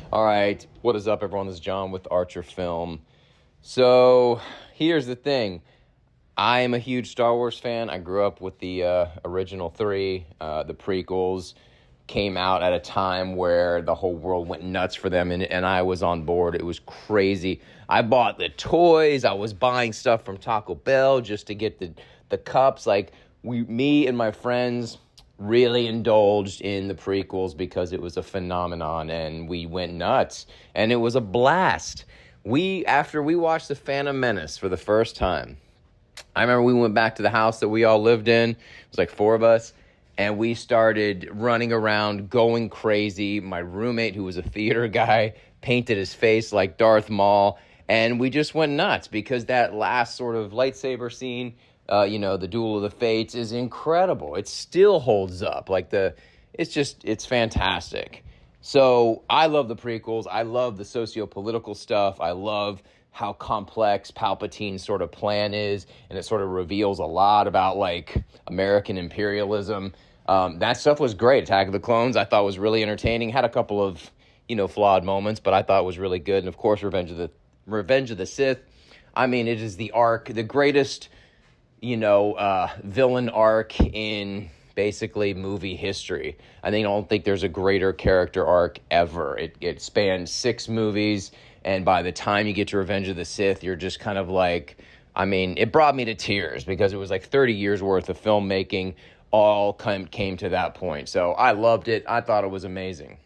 All right, what is up, everyone? This is John with Archer Film. So, here's the thing. I am a huge Star Wars fan. I grew up with the original three. The prequels came out at a time where the whole world went nuts for them, and I was on board. It was crazy. I bought the toys. I was buying stuff from Taco Bell just to get the cups. Like, me and my friends really indulged in the prequels because it was a phenomenon and we went nuts and it was a blast. After we watched The Phantom Menace for the first time, I remember we went back to the house that we all lived in. It was like four of us, and we started running around, going crazy. My roommate, who was a theater guy, painted his face like Darth Maul, and we just went nuts because that last sort of lightsaber scene, the Duel of the Fates, is incredible. It still holds up. It's fantastic. So I love the prequels. I love the socio-political stuff. I love how complex Palpatine's sort of plan is, and it sort of reveals a lot about, like, American imperialism. That stuff was great. Attack of the Clones, I thought, was really entertaining. Had a couple of, flawed moments, but I thought it was really good. And, of course, Revenge of the Sith. I mean, it is the greatest villain arc in basically movie history. I don't think there's a greater character arc ever. It spanned 6 movies, and by the time you get to Revenge of the Sith, you're just kind of like, it brought me to tears because it was like 30 years worth of filmmaking all came to that point. So I loved it. I thought it was amazing.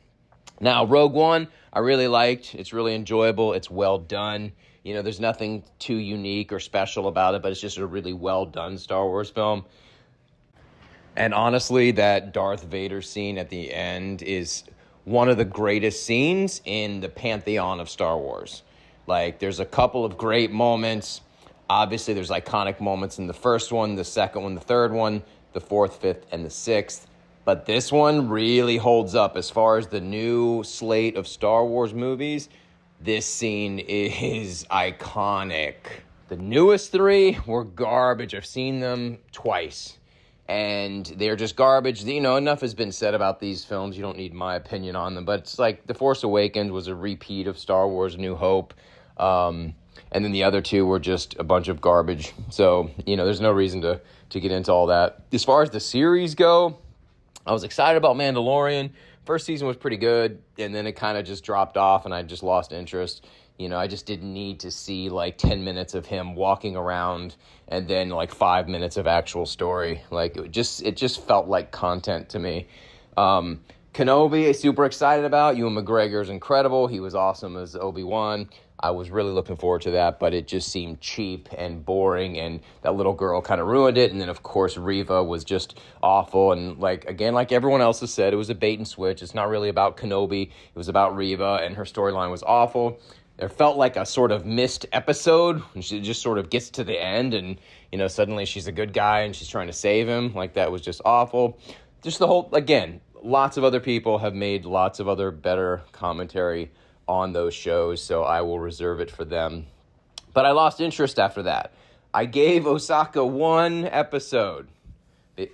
Now, Rogue One, I really liked. It's really enjoyable. It's well done. There's nothing too unique or special about it, but it's just a really well-done Star Wars film. And honestly, that Darth Vader scene at the end is one of the greatest scenes in the pantheon of Star Wars. Like, there's a couple of great moments. Obviously, there's iconic moments in the first one, the second one, the third one, the fourth, fifth, and the sixth. But this one really holds up as far as the new slate of Star Wars movies. This scene is iconic. The newest 3 were garbage. I've seen them twice, and they're just garbage. Enough has been said about these films. You don't need my opinion on them, but it's like The Force Awakens was a repeat of Star Wars New Hope, and then the other 2 were just a bunch of garbage. So, there's no reason to get into all that. As far as the series go, I was excited about Mandalorian. First season was pretty good, and then it kind of just dropped off, and I just lost interest. I just didn't need to see, 10 minutes of him walking around and then, 5 minutes of actual story. It just felt like content to me. Kenobi, super excited about. Ewan McGregor's incredible. He was awesome as Obi-Wan. I was really looking forward to that, but it just seemed cheap and boring, and that little girl kind of ruined it. And then, of course, Reva was just awful. And, again, like everyone else has said, it was a bait and switch. It's not really about Kenobi. It was about Reva, and her storyline was awful. It felt like a sort of missed episode, and she just sort of gets to the end, and, suddenly she's a good guy, and she's trying to save him. That was just awful. Just the whole, again, lots of other people have made lots of other better commentary on those shows, so I will reserve it for them. But I lost interest after that. I gave Osaka 1 episode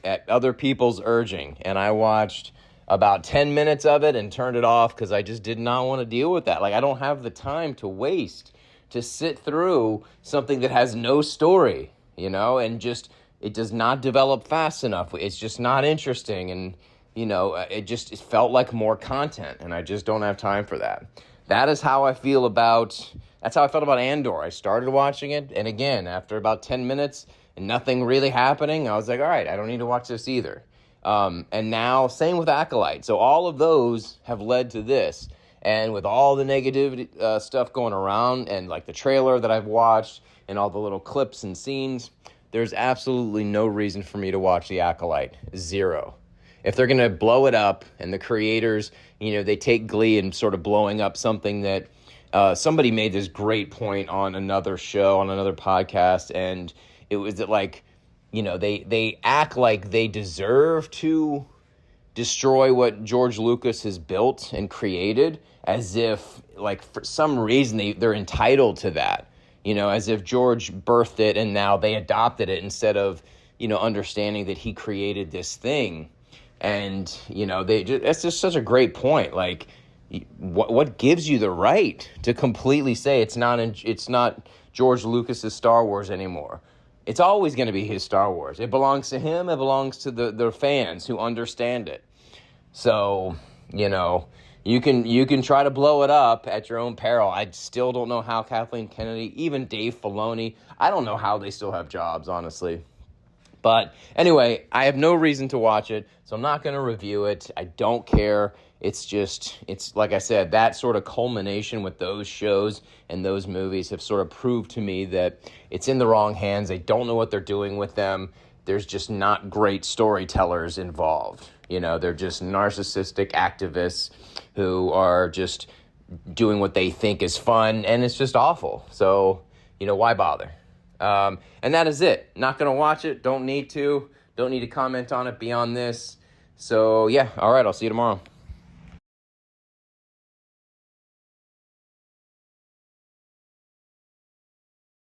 at other people's urging, and I watched about 10 minutes of it and turned it off because I just did not want to deal with that. I don't have the time to waste to sit through something that has no story, and just, it does not develop fast enough. It's just not interesting, and, it felt like more content, and I just don't have time for that. That's how I felt about Andor. I started watching it, and again, after about 10 minutes and nothing really happening, I was like, all right, I don't need to watch this either. And now, same with Acolyte. So all of those have led to this. And with all the negative stuff going around, and the trailer that I've watched, and all the little clips and scenes, there's absolutely no reason for me to watch The Acolyte. Zero. If they're going to blow it up, and the creators, they take glee in sort of blowing up something that somebody made this great point on another show, on another podcast, and it was that, they act like they deserve to destroy what George Lucas has built and created, as if, for some reason, they're entitled to that. As if George birthed it and now they adopted it, instead of, understanding that he created this thing. And, it's just such a great point. What gives you the right to completely say it's not George Lucas's Star Wars anymore? It's always going to be his Star Wars. It belongs to him. It belongs to the fans who understand it. So, you can try to blow it up at your own peril. I still don't know how Kathleen Kennedy, even Dave Filoni, I don't know how they still have jobs, honestly. But anyway, I have no reason to watch it, so I'm not going to review it. I don't care. It's like I said, that sort of culmination with those shows and those movies have sort of proved to me that it's in the wrong hands. They don't know what they're doing with them. There's just not great storytellers involved. They're just narcissistic activists who are just doing what they think is fun, and it's just awful. So, why bother? And that is it. Not going to watch it. Don't need to comment on it beyond this. So, yeah. All right. I'll see you tomorrow.